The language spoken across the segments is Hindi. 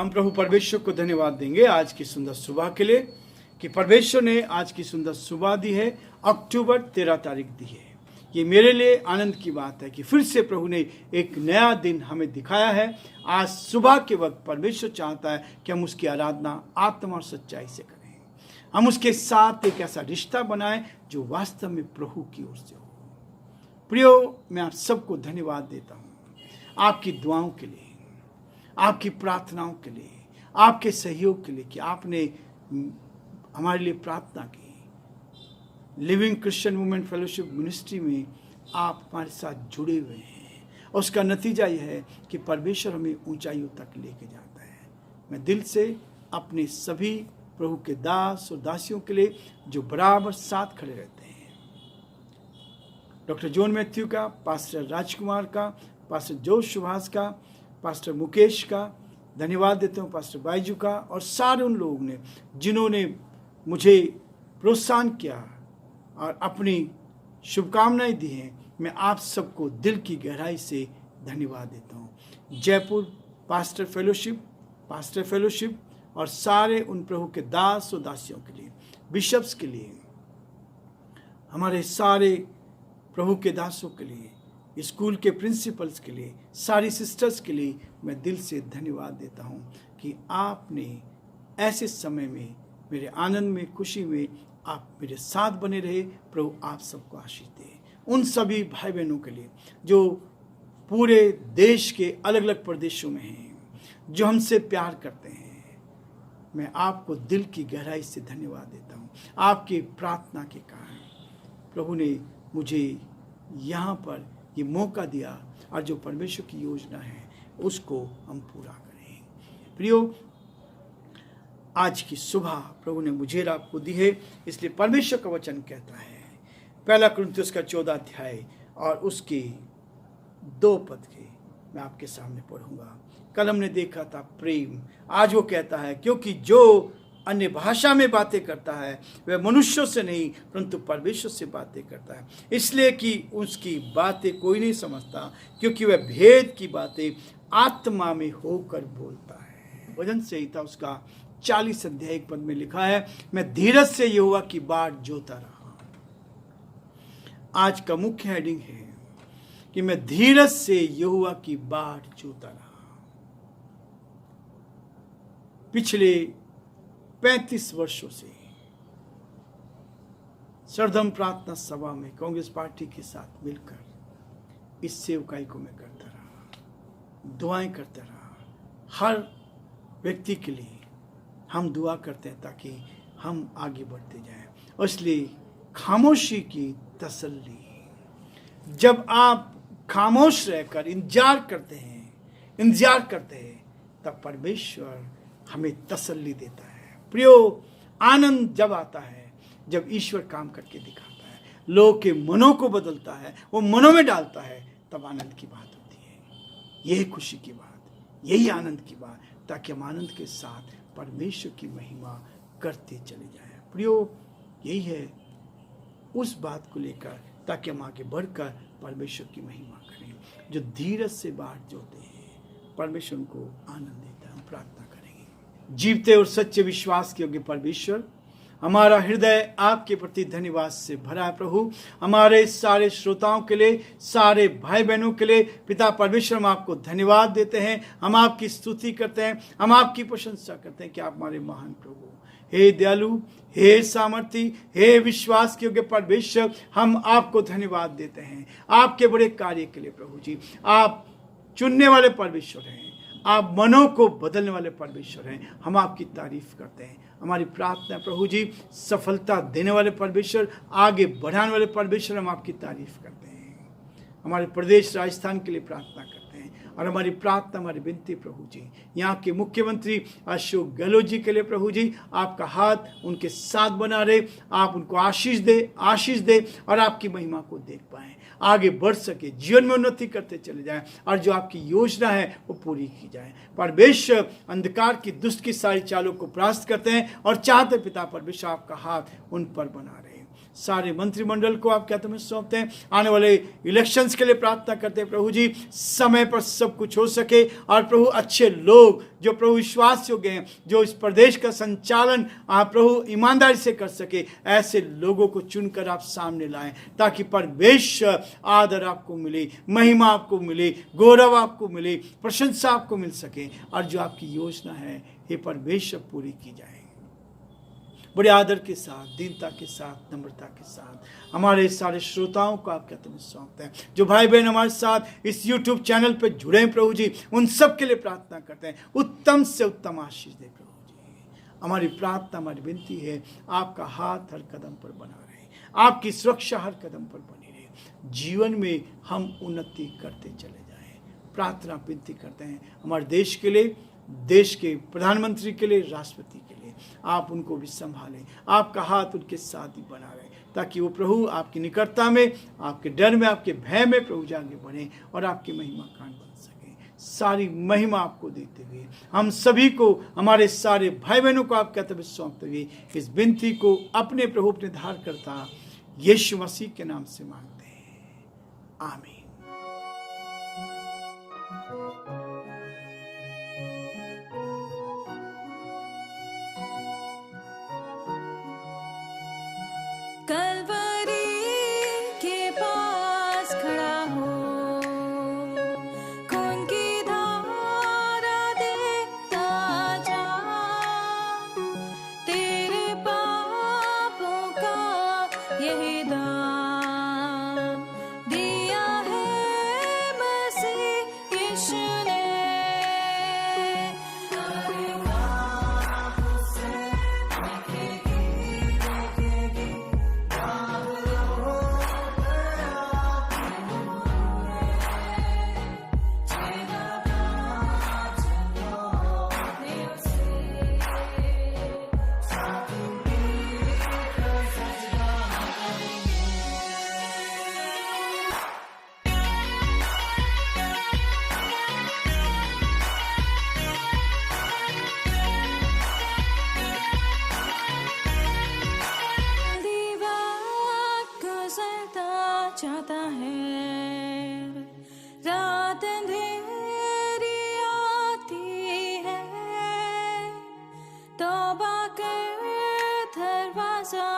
हम प्रभु परमेश्वर को धन्यवाद देंगे आज की सुंदर सुबह के लिए कि परमेश्वर ने आज की सुंदर सुबह दी है, अक्टूबर 13 तारीख दी है। ये मेरे लिए आनंद की बात है कि फिर से प्रभु ने एक नया दिन हमें दिखाया है। आज सुबह के वक्त परमेश्वर चाहता है कि हम उसकी आराधना आत्मा और सच्चाई से करें, हम उसके साथ एक ऐसा रिश्ता बनाएं जो वास्तव में प्रभु की ओर से हो। प्रियो, मैं आप सबको धन्यवाद देता हूँ आपकी दुआओं के लिए, आपकी प्रार्थनाओं के लिए, आपके सहयोग के लिए कि आपने हमारे लिए प्रार्थना की। Living Christian women fellowship ministry में आप हमारे साथ जुड़े हुए हैं और उसका नतीजा यह है कि परमेश्वर हमें ऊंचाइयों तक लेके जाता है। मैं दिल से अपने सभी प्रभु के दास और दासियों के लिए जो बराबर साथ खड़े रहते हैं, डॉक्टर जॉन मैथ्यू का, पास्टर राजकुमार का, पास्टर जोश सुभाष का, पास्टर मुकेश का धन्यवाद देता हूँ, पास्टर बाईजू का और सारे उन लोगों ने जिन्होंने मुझे प्रोत्साहन किया और अपनी शुभकामनाएं दी हैं। मैं आप सबको दिल की गहराई से धन्यवाद देता हूँ। जयपुर पास्टर फेलोशिप और सारे उन प्रभु के दास और दासियों के लिए, बिशप्स के लिए, हमारे सारे प्रभु के दासों के लिए, स्कूल के प्रिंसिपल्स के लिए, सारी सिस्टर्स के लिए मैं दिल से धन्यवाद देता हूँ कि आपने ऐसे समय में मेरे आनंद में, खुशी में आप मेरे साथ बने रहे। प्रभु आप सबको आशीष दे। उन सभी भाई बहनों के लिए जो पूरे देश के अलग अलग प्रदेशों में हैं, जो हमसे प्यार करते हैं, मैं आपको दिल की गहराई से धन्यवाद देता हूँ। आपकी प्रार्थना के कारण प्रभु ने मुझे यहाँ पर ये मौका दिया और जो परमेश्वर की योजना है उसको हम पूरा करें। प्रियो, आज की सुबह प्रभु ने मुझे आपको दी है, इसलिए परमेश्वर का वचन कहता है, पहला कुरिन्थियों का 14 अध्याय और उसके 2 पद के मैं आपके सामने पढ़ूंगा। कल हमने देखा था प्रेम, आज वो कहता है क्योंकि जो अन्य भाषा में बातें करता है वह मनुष्यों से नहीं परंतु परमेश्वर से बातें करता है, इसलिए कि उसकी बातें कोई नहीं समझता क्योंकि वह भेद की बातें आत्मा में होकर बोलता है। वचन संहिता उसका 40 अध्याय 1 पद में लिखा है, मैं धीरज से यहोवा की बाट जोता रहा। आज का मुख्य हेडिंग है कि मैं धीरज से यहोवा की बाट जोता रहा। पिछले 35 वर्षों से सरदम प्रार्थना सभा में कांग्रेस पार्टी के साथ मिलकर इस सेवकाई को मैं करता रहा, दुआएं करता रहा। हर व्यक्ति के लिए हम दुआ करते हैं ताकि हम आगे बढ़ते जाएं। और इसलिए खामोशी की तसल्ली, जब आप खामोश रहकर इंतजार करते हैं तब परमेश्वर हमें तसल्ली देता है। प्रियो, आनंद जब आता है जब ईश्वर काम करके दिखाता है, लोगों के मनों को बदलता है, वो मनों में डालता है, तब आनंद की बात होती है। यही खुशी की बात, यही आनंद की बात, ताकि हम आनंद के साथ परमेश्वर की महिमा करते चले जाएं। प्रियो, यही है उस बात को लेकर, ताकि हम आगे बढ़कर परमेश्वर की महिमा करें। जो धीरज से बाट जोते हैं परमेश्वर उनको आनंद देता है। हम प्रार्थना करेंगे। जीवते और सच्चे विश्वास के योग्य परमेश्वर, हमारा हृदय आपके प्रति धन्यवाद से भरा है। प्रभु, हमारे सारे श्रोताओं के लिए, सारे भाई बहनों के लिए पिता परमेश्वर हम आपको धन्यवाद देते हैं। हम आपकी स्तुति करते हैं, हम आपकी प्रशंसा करते हैं कि आप हमारे महान प्रभु, हे दयालु, हे सामर्थी, हे विश्वास के योग्य परमेश्वर, हम आपको धन्यवाद देते हैं आपके बड़े कार्य के लिए। प्रभु जी, आप चुनने वाले परमेश्वर हैं, आप मनों को बदलने वाले परमेश्वर हैं। हम आपकी तारीफ करते हैं। हमारी प्रार्थना प्रभु जी, सफलता देने वाले परमेश्वर, आगे बढ़ाने वाले परमेश्वर, हम आपकी तारीफ करते हैं। हमारे प्रदेश राजस्थान के लिए प्रार्थना करते हैं और हमारी प्रार्थना, हमारी विनती प्रभु जी, यहाँ के मुख्यमंत्री अशोक गहलोत जी के लिए प्रभु जी, आपका हाथ उनके साथ बना रहे, आप उनको आशीष दे और आपकी महिमा को देख पाएं, आगे बढ़ सके, जीवन में उन्नति करते चले जाएं और जो आपकी योजना है वो पूरी की जाए। परमेश्वर, अंधकार की दुष्ट की सारी चालों को परास्त करते हैं और चाहते पिता परमेश्वर आपका हाथ उन पर बना रहे। सारे मंत्रिमंडल को आपके हाथों में सौंपते हैं। आने वाले इलेक्शंस के लिए प्रार्थना करते हैं प्रभु जी, समय पर सब कुछ हो सके और प्रभु अच्छे लोग जो प्रभु विश्वास योग्य हैं, जो इस प्रदेश का संचालन आप प्रभु ईमानदारी से कर सके, ऐसे लोगों को चुनकर आप सामने लाएं ताकि परमेश्वर आदर आपको मिले, महिमा आपको मिले, गौरव आपको मिले, प्रशंसा आपको मिल सके और जो आपकी योजना है हे परमेश्वर पूरी की जाए। बड़े आदर के साथ, दीनता के साथ, नम्रता के साथ हमारे सारे श्रोताओं को आपके हाथों में सौंपते हैं। जो भाई बहन हमारे साथ इस YouTube चैनल पर जुड़े हैं प्रभु जी, उन सब के लिए प्रार्थना करते हैं, उत्तम से उत्तम आशीष दे प्रभु जी। हमारी प्रार्थना, हमारी विनती है, आपका हाथ हर कदम पर बना रहे, आपकी सुरक्षा हर कदम पर बनी रहे, जीवन में हम उन्नति करते चले जाएं। प्रार्थना विनती करते हैं हमारे देश के लिए, देश के प्रधानमंत्री के लिए, राष्ट्रपति के लिए, आप उनको भी संभालें, आपका हाथ उनके साथ ही बना रहे ताकि वो प्रभु आपकी निकटता में, आपके डर में, आपके भय में प्रभु आगे बढ़े और आपकी महिमा कान बन सके। सारी महिमा आपको देते हुए हम सभी को, हमारे सारे भाई बहनों को आपके हाथ में सौंपते हुए इस विनती को अपने प्रभु, अपने धारकर्ता यीशु मसीह के नाम से मांगते हैं, आमीन। कलवरी के पास खड़ा हो, खून की धारा देखता जा, तेरे पापों का यही दाम दिया है मसीह यीशु ने। चाहता है, रात अंधेरी आती है, तौबा कर दरवाजा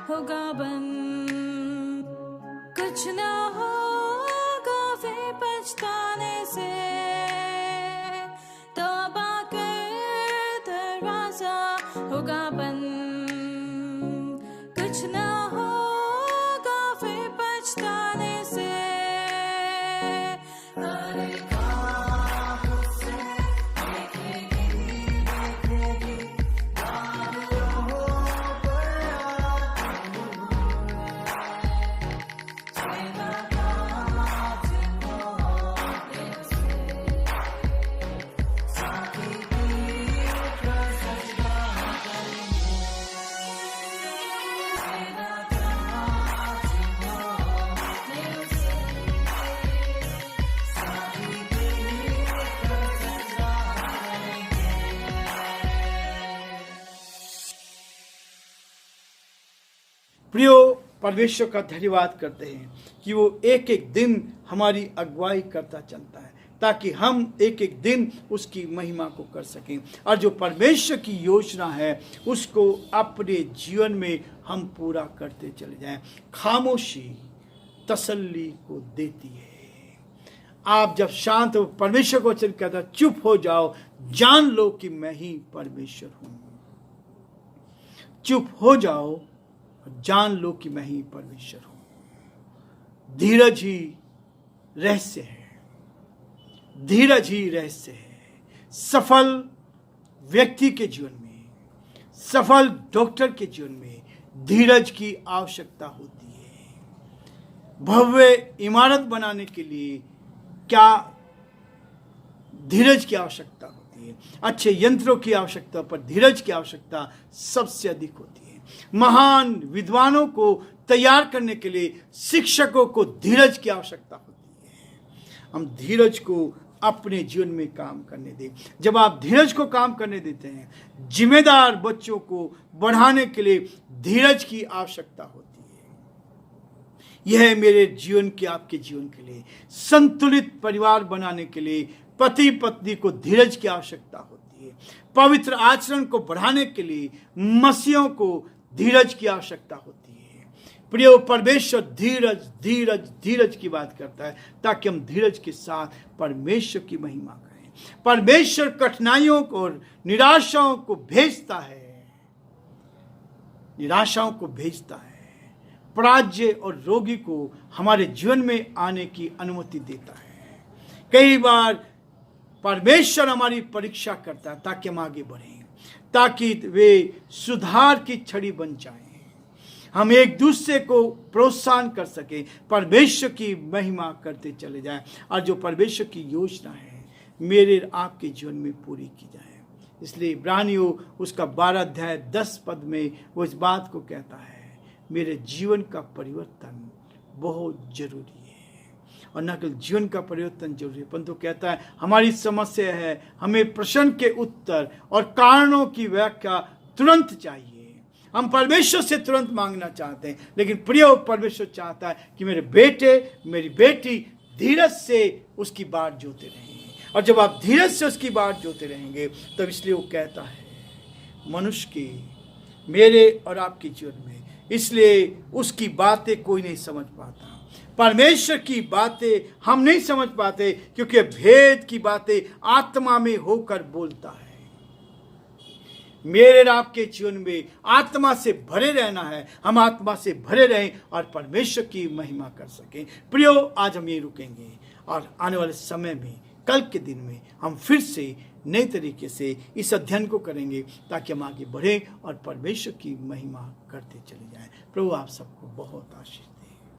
होगा बंद, कुछ ना होगा वे पछताने से, तौबा कर दरवाजा होगा बंद, कुछ ना पछताने से। प्रियो, परमेश्वर का धन्यवाद करते हैं कि वो एक एक दिन हमारी अगुवाई करता चलता है ताकि हम एक एक दिन उसकी महिमा को कर सकें और जो परमेश्वर की योजना है उसको अपने जीवन में हम पूरा करते चले जाएं। खामोशी तसल्ली को देती है। आप जब शांत हो, परमेश्वर को वचन कहता चुप हो जाओ, जान लो कि मैं ही परमेश्वर हूं। चुप हो जाओ, जान लो कि मैं ही परमेश्वर हूं। धीरज ही रहस्य है, धीरज ही रहस्य है। सफल व्यक्ति के जीवन में, सफल डॉक्टर के जीवन में धीरज की आवश्यकता होती है। भव्य इमारत बनाने के लिए क्या धीरज की आवश्यकता होती है। अच्छे यंत्रों की आवश्यकता पर धीरज की आवश्यकता सबसे अधिक होती है। महान विद्वानों को तैयार करने के लिए शिक्षकों को धीरज की आवश्यकता होती है। हम धीरज को अपने जीवन में काम करने दें। जब आप धीरज को काम करने देते हैं, जिम्मेदार बच्चों को बढ़ाने के लिए धीरज की आवश्यकता होती है। यह है मेरे जीवन के, आपके जीवन के लिए संतुलित परिवार बनाने के लिए पति पत्नी को धीरज की आवश्यकता होती है। पवित्र आचरण को बढ़ाने के लिए मसीहों को धीरज की आवश्यकता होती है। प्रिय, परमेश्वर धीरज धीरज धीरज की बात करता है ताकि हम धीरज के साथ परमेश्वर की महिमा करें। परमेश्वर कठिनाइयों को और निराशाओं को भेजता है, निराशाओं को भेजता है, पराजय और रोगी को हमारे जीवन में आने की अनुमति देता है। कई बार परमेश्वर हमारी परीक्षा करता है ताकि हम आगे बढ़ें, ताकि वे सुधार की छड़ी बन जाएं, हम एक दूसरे को प्रोत्साहन कर सके, परमेश्वर की महिमा करते चले जाएं और जो परमेश्वर की योजना है मेरे आपके जीवन में पूरी की जाए। इसलिए इब्रानियों उसका 12 अध्याय 10 पद में वो इस बात को कहता है, मेरे जीवन का परिवर्तन बहुत जरूरी है। और न केवल जीवन का परिवर्तन जरूरी है, परंतु कहता है हमारी समस्या है, हमें प्रश्न के उत्तर और कारणों की व्याख्या तुरंत चाहिए। हम परमेश्वर से तुरंत मांगना चाहते हैं, लेकिन प्रिय परमेश्वर चाहता है कि मेरे बेटे मेरी बेटी धीरज से उसकी बाट जोते रहेंगे। और जब आप धीरज से उसकी बाट जोते रहेंगे तब इसलिए वो कहता है मनुष्य की, मेरे और आपके जीवन में, इसलिए उसकी बातें कोई नहीं समझ पाता। परमेश्वर की बातें हम नहीं समझ पाते क्योंकि भेद की बातें आत्मा में होकर बोलता है। मेरे और आपके जीवन में आत्मा से भरे रहना है, हम आत्मा से भरे रहें और परमेश्वर की महिमा कर सकें। प्रियो, आज हम ये रुकेंगे और आने वाले समय में, कल के दिन में हम फिर से नए तरीके से इस अध्ययन को करेंगे ताकि हम आगे बढ़ें और परमेश्वर की महिमा करते चले जाएं। प्रभु आप सबको बहुत आशीष